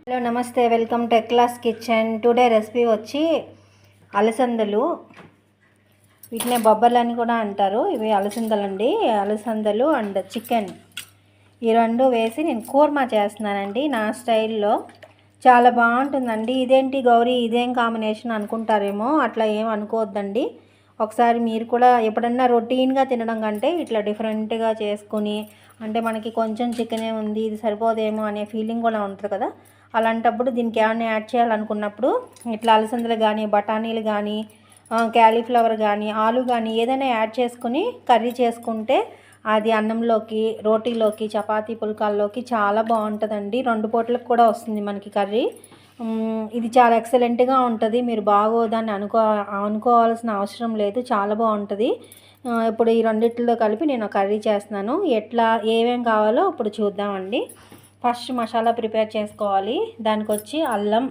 Hello నమస్తే, welcome to class kitchen. Today recipe వచ్చి అలసందలు. వీటినే బొబ్బర్లని కూడా అంటారు. ఇవి అలసందలు అండి. అలసందలు అండ్ చికెన్ ఈ రెండు వేసి నేను కూర్మా చేస్తున్నానండి నా స్టైల్లో. చాలా బాగుంటుందండి. ఇదేంటి గౌరీ, ఇదేం కాంబినేషన్ అనుకుంటారేమో, అట్లా ఏం అనుకోవద్దండి. ఒకసారి మీరు కూడా ఎప్పుడన్నా రొటీన్గా తినడం కంటే ఇట్లా డిఫరెంట్గా చేసుకుని, అంటే మనకి కొంచెం చికెనే ఉంది, ఇది సరిపోదేమో అనే ఫీలింగ్ కూడా ఉంటుంది కదా. అలాంటప్పుడు దీనికి ఏమైనా యాడ్ చేయాలనుకున్నప్పుడు ఇట్లా అలసందలు కానీ, బఠానీలు కానీ, క్యాలీఫ్లవర్ కానీ, ఆలు కానీ ఏదైనా యాడ్ చేసుకుని కర్రీ చేసుకుంటే అది అన్నంలోకి, రోటీలోకి, చపాతీ పుల్కాల్లోకి చాలా బాగుంటుందండి. 2 పూటలకు కూడా వస్తుంది మనకి కర్రీ. ఇది చాలా ఎక్సలెంట్గా ఉంటుంది. మీరు బాగోదని అనుకోవాల్సిన అవసరం లేదు, చాలా బాగుంటుంది. ఇప్పుడు ఈ రెండిట్లో కలిపి నేను కర్రీ చేస్తున్నాను. ఎట్లా ఏమేం కావాలో ఇప్పుడు చూద్దామండి. ఫస్ట్ మసాలా ప్రిపేర్ చేసుకోవాలి. దానికి వచ్చి అల్లం,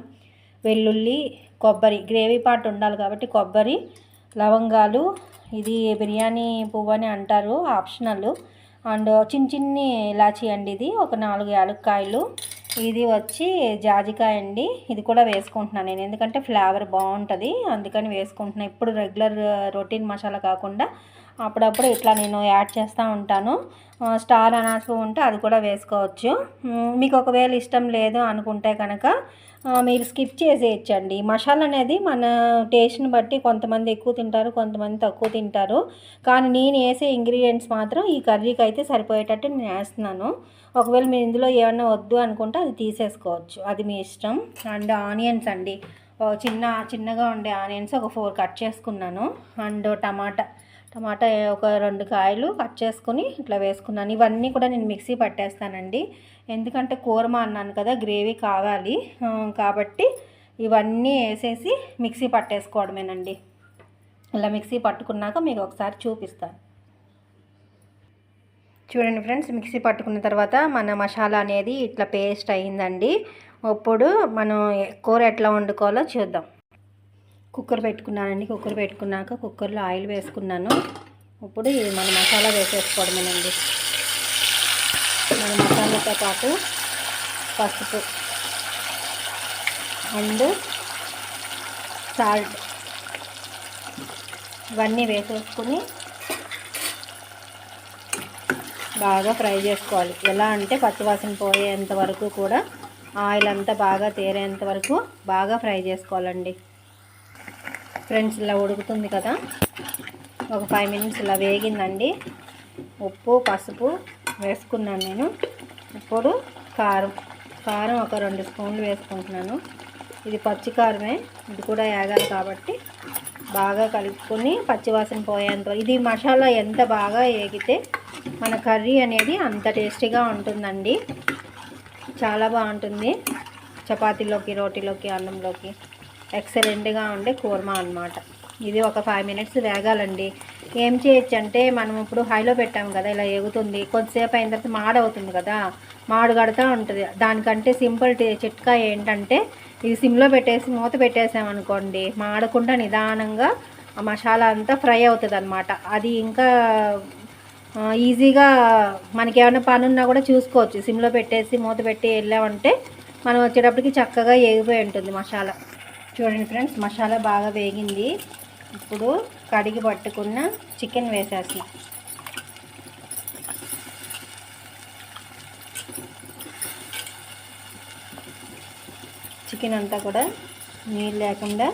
వెల్లుల్లి, కొబ్బరి, గ్రేవీ పార్ట్ ఉండాలి కాబట్టి కొబ్బరి, లవంగాలు, ఇది బిర్యానీ పువ్వు అని అంటారు, ఆప్షనల్. అండ్ చిన్ని ఇలాచీ అండి, ఇది ఒక 4 యాలక్కాయలు, ఇది వచ్చి జాజికాయ అండి. ఇది కూడా వేసుకుంటున్నాను నేను, ఎందుకంటే ఫ్లేవర్ బాగుంటుంది అందుకని వేసుకుంటున్నాను. ఇప్పుడు రెగ్యులర్ రొటీన్ మసాలా కాకుండా అప్పుడప్పుడు ఇట్లా నేను యాడ్ చేస్తూ ఉంటాను. స్టార్ అనాస పువ్వు ఉంటే అది కూడా వేసుకోవచ్చు. మీకు ఒకవేళ ఇష్టం లేదు అనుకుంటే కనుక మీరు స్కిప్ చేసేయచ్చండి. మసాలా అనేది మన టేస్ట్ని బట్టి కొంతమంది ఎక్కువ తింటారు, కొంతమంది తక్కువ తింటారు. కానీ నేను వేసే ఇంగ్రీడియంట్స్ మాత్రం ఈ కర్రీకి అయితే సరిపోయేటట్టు నేను వేస్తున్నాను. ఒకవేళ మీరు ఇందులో ఏమన్నా వద్దు అనుకుంటే అది తీసేసుకోవచ్చు, అది మీ ఇష్టం. అండ్ ఆనియన్స్ అండి, చిన్నగా ఉండే ఆనియన్స్ ఒక 4 కట్ చేసుకున్నాను. అండ్ టమాటా ఒక 2 కాయలు కట్ చేసుకుని ఇట్లా వేసుకున్నాను. ఇవన్నీ కూడా నేను మిక్సీ పట్టేస్తానండి, ఎందుకంటే కూరమా అన్నాను కదా, గ్రేవీ కావాలి కాబట్టి ఇవన్నీ వేసేసి మిక్సీ పట్టేసుకోవడమేనండి. ఇలా మిక్సీ పట్టుకున్నాక మీకు ఒకసారి చూపిస్తాను. చూడండి ఫ్రెండ్స్, మిక్సీ పట్టుకున్న తర్వాత మన మసాలా అనేది ఇట్లా పేస్ట్ అయ్యిందండి. ఇప్పుడు మనం కూర ఎట్లా వండుకోవాలో చూద్దాం. కుక్కర్ పెట్టుకున్నానండి. కుక్కర్ పెట్టుకున్నాక కుక్కర్లో ఆయిల్ వేసుకున్నాను. ఇప్పుడు ఇది మన మసాలా వేసేసుకోవడమేనండి. మన మసాలాతో పాటు పసుపు అండ్ సాల్ట్ ఇవన్నీ వేసేసుకుని బాగా ఫ్రై చేసుకోవాలి. ఎలా అంటే పచ్చివాసన పోయేంత వరకు కూడా, ఆయిల్ అంతా బాగా తేరేంత వరకు బాగా ఫ్రై చేసుకోవాలండి. ఫ్రెండ్స్, ఇలా ఉడుకుతుంది కదా, ఒక 5 మినిట్స్ ఇలా వేగిందండి. ఉప్పు, పసుపు వేసుకున్నాను నేను. ఇప్పుడు కారం ఒక 2 స్పూన్లు వేసుకుంటున్నాను. ఇది పచ్చి కారమే, ఇది కూడా వేగాలి కాబట్టి బాగా కలుపుకొని పచ్చివాసన పోయేంత. ఇది మసాలా ఎంత బాగా వేగితే మన కర్రీ అనేది అంత టేస్టీగా ఉంటుందండి. చాలా బాగుంటుంది చపాతీలోకి, రోటీలోకి, అన్నంలోకి. ఎక్సలెంట్గా ఉండే కూర్మా అన్నమాట. ఇది ఒక 5 మినిట్స్ వేగాలండి. ఏం చేయొచ్చు అంటే, మనం ఇప్పుడు హైలో పెట్టాము కదా, ఇలా ఎగుతుంది, కొద్దిసేపు అయిన తర్వాత మాడవుతుంది కదా, మాడు కడుతూ ఉంటుంది. దానికంటే సింపుల్ చిట్కా ఏంటంటే, ఇది సిమ్లో పెట్టేసి మూత పెట్టేసామనుకోండి, మాడకుండా నిదానంగా ఆ మసాలా అంతా ఫ్రై అవుతుంది అన్నమాట. అది ఇంకా ఈజీగా మనకి ఏమైనా పని ఉన్నా కూడా చూసుకోవచ్చు. సిమ్లో పెట్టేసి మూత పెట్టి వెళ్ళామంటే మనం వచ్చేటప్పటికి చక్కగా వేగిపోయి ఉంటుంది మసాలా. చూడండి ఫ్రెండ్స్, మసాలా బాగా వేగింది. ఇప్పుడు కడిగి పట్టుకున్న చికెన్ వేసేస్తాం. చికెన్ అంతా కూడా నీళ్ళు లేకుండా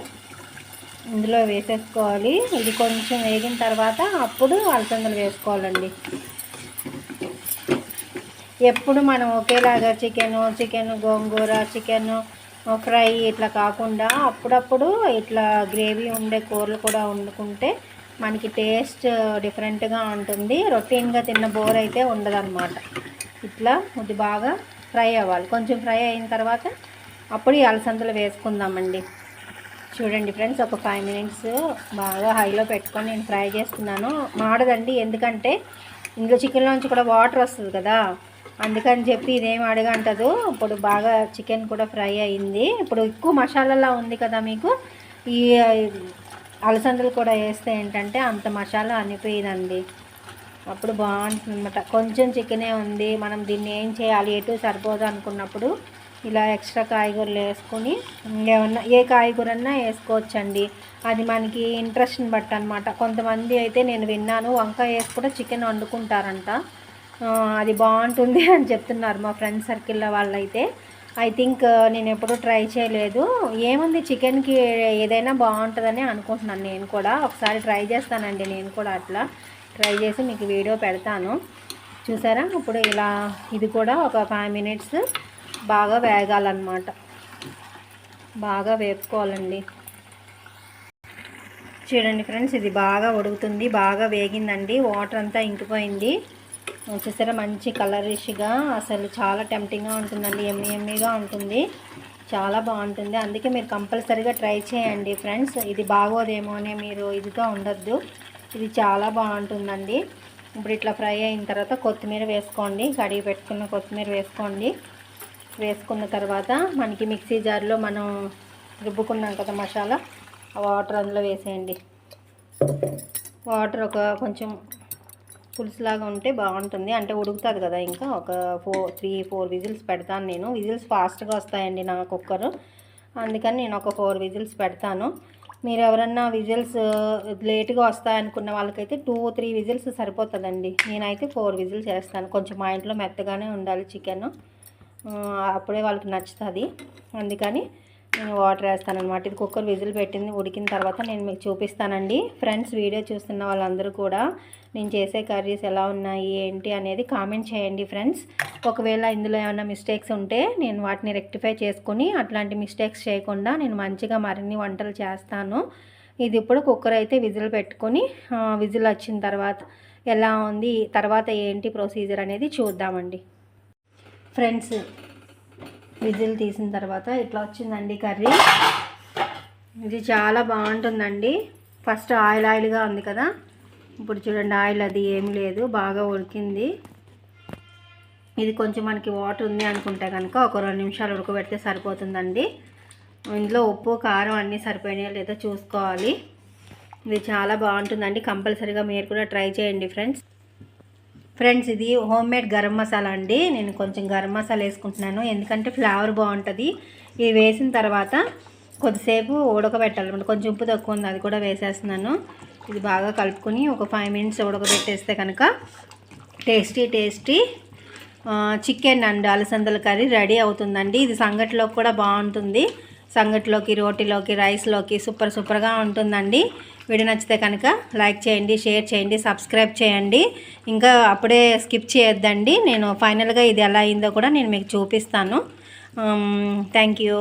ఇందులో వేసేసుకోవాలి. ఇది కొంచెం వేగిన తర్వాత అప్పుడు అలసందలు వేసుకోవాలండి. ఎప్పుడు మనం ఒకేలాగా చికెన్ గోంగూర, చికెన్ ఫ్రై ఇట్లా కాకుండా అప్పుడప్పుడు ఇట్లా గ్రేవీ ఉండే కూరలు కూడా వండుకుంటే మనకి టేస్ట్ డిఫరెంట్గా ఉంటుంది. రొటీన్గా తిన్న బోర్ అయితే ఉండదన్నమాట. ఇట్లా ఇది బాగా ఫ్రై అవ్వాలి. కొంచెం ఫ్రై అయిన తర్వాత అప్పుడు ఈ అలసందలు వేసుకుందామండి. చూడండి ఫ్రెండ్స్, ఒక 5 మినిట్స్ బాగా హైలో పెట్టుకొని నేను ఫ్రై చేస్తున్నాను. మాడదండి, ఎందుకంటే ఇందులో చికెన్లోంచి కూడా వాటర్ వస్తుంది కదా, అందుకని చెప్పి ఇదేం అడగంటదు. ఇప్పుడు బాగా చికెన్ కూడా ఫ్రై అయింది. ఇప్పుడు ఎక్కువ మసాలాలా ఉంది కదా, మీకు ఈ అలసందలు కూడా వేస్తే ఏంటంటే అంత మసాలా అనిపోయిందండి. అప్పుడు బాగుంటుంది అనమాట. కొంచెం చికెనే ఉంది, మనం దీన్ని ఏం చేయాలి, ఎటు సరిపోదు అనుకున్నప్పుడు ఇలా ఎక్స్ట్రా కాయగూరలు వేసుకొని ఏమన్నా ఏ కాయగూరన్నా వేసుకోవచ్చండి. అది మనకి ఇంట్రెస్ట్ని బట్టి అనమాట. కొంతమంది అయితే నేను విన్నాను వంకాయ వేసి కూడా చికెన్ వండుకుంటారంట, అది బాగుంటుంది అని చెప్తున్నారు మా ఫ్రెండ్ సర్కిల్లో వాళ్ళైతే. ఐ థింక్ నేను ఎప్పుడూ ట్రై చేయలేదు. ఏముంది చికెన్కి ఏదైనా బాగుంటుందని అనుకుంటున్నాను. నేను కూడా ఒకసారి ట్రై చేస్తానండి. నేను కూడా అట్లా ట్రై చేసి మీకు వీడియో పెడతాను. చూసారా, ఇప్పుడు ఇలా ఇది కూడా ఒక 5 మినిట్స్ బాగా వేగాలన్నమాట. బాగా వేపుకోవాలండి. చూడండి ఫ్రెండ్స్, ఇది బాగా ఉడుకుతుంది, బాగా వేగిందండి, వాటర్ అంతా ఇంకిపోయింది. చూసారా, మంచి కలరిష్గా అసలు చాలా టెంప్టింగ్గా ఉంటుందండి. ఎమ్మీగా ఉంటుంది, చాలా బాగుంటుంది. అందుకే మీరు కంపల్సరీగా ట్రై చేయండి ఫ్రెండ్స్. ఇది బాగోదేమో అని మీరు ఇదిగా ఉండొద్దు, ఇది చాలా బాగుంటుందండి. ఇప్పుడు ఇట్లా ఫ్రై అయిన తర్వాత కొత్తిమీర వేసుకోండి, కడిగి పెట్టుకున్న కొత్తిమీర వేసుకోండి. వేసుకున్న తర్వాత మనకి మిక్సీ జార్లో మనం రుబ్బుకున్నాం కదా మసాలా, ఆ వాటర్ అందులో వేసేయండి. వాటర్ ఒక కొంచెం పులుసులాగా ఉంటే బాగుంటుంది, అంటే ఉడుకుతుంది కదా. ఇంకా ఒక 3-4 విజిల్స్ పెడతాను నేను. విజిల్స్ ఫాస్ట్గా వస్తాయండి నా కుక్కర్, అందుకని నేను ఒక 4 విజిల్స్ పెడతాను. మీరు ఎవరన్నా విజిల్స్ లేట్గా వస్తాయనుకున్న వాళ్ళకైతే 2-3 విజిల్స్ సరిపోతుందండి. నేనైతే 4 విజిల్స్ వేస్తాను. కొంచెం మా ఇంట్లో మెత్తగానే ఉండాలి చికెన్, అప్పుడే వాళ్ళకి నచ్చుతుంది. అందుకని నేను వాటర్ వేస్తాను అనమాట. ఇది కుక్కర్ విజిల్ పెట్టింది, ఉడికిన తర్వాత నేను మీకు చూపిస్తానండి. ఫ్రెండ్స్, వీడియో చూస్తున్న వాళ్ళందరూ కూడా నేను చేసే కర్రీస్ ఎలా ఉన్నాయి ఏంటి అనేది కామెంట్ చేయండి ఫ్రెండ్స్. ఒకవేళ ఇందులో ఏమైనా మిస్టేక్స్ ఉంటే నేను వాటిని రెక్టిఫై చేసుకొని అట్లాంటి మిస్టేక్స్ చేయకుండా నేను మంచిగా మరిన్ని వంటలు చేస్తాను. ఇది ఇప్పుడు కుక్కర్ అయితే విజిల్ పెట్టుకొని విజిల్ వచ్చిన తర్వాత ఎలా ఉంది, తర్వాత ఏంటి ప్రొసీజర్ అనేది చూద్దామండి. ఫ్రెండ్స్, విజిల్ తీసిన తర్వాత ఇట్లా వచ్చిందండి కర్రీ. ఇది చాలా బాగుంటుందండి. ఫస్ట్ ఆయిల్గా ఉంది కదా, ఇప్పుడు చూడండి ఆయిల్ అది ఏం లేదు, బాగా ఉడికింది. ఇది కొంచెం మనకి వాటర్ ఉంది అనుకుంటే కనుక ఒక 2 నిమిషాలు ఉడకబెడితే సరిపోతుందండి. ఇందులో ఉప్పు కారం అన్నీ సరిపోయినాయో లేదో చూసుకోవాలి. ఇది చాలా బాగుంటుందండి, కంపల్సరీగా మీరు కూడా ట్రై చేయండి ఫ్రెండ్స్. ఇది హోమ్ మేడ్ గరం మసాలా అండి. నేను కొంచెం గరం మసాలా వేసుకుంటున్నాను, ఎందుకంటే ఫ్లేవర్ బాగుంటుంది. ఇది వేసిన తర్వాత కొద్దిసేపు ఉడకబెట్టాలన్నమాట. కొంచెం ఉప్పు తక్కువ ఉంది, అది కూడా వేసేస్తున్నాను. ఇది బాగా కలుపుకొని ఒక 5 మినిట్స్ ఉడకబెట్టేస్తే కనుక టేస్టీ చికెన్ అండ్ అలసందల కర్రీ రెడీ అవుతుందండి. ఇది సంగటిలోకి కూడా బాగుంటుంది, సంగటిలోకి, రోటీలోకి, రైస్లోకి సూపర్గా ఉంటుందండి. వీడియో నచ్చితే కనుక లైక్ చేయండి, షేర్ చేయండి, సబ్స్క్రైబ్ చేయండి. ఇంకా అప్పుడే స్కిప్ చేయొద్దండి. నేను ఫైనల్గా ఇది ఎలా అయిందో కూడా నేను మీకు చూపిస్తాను. Thank you.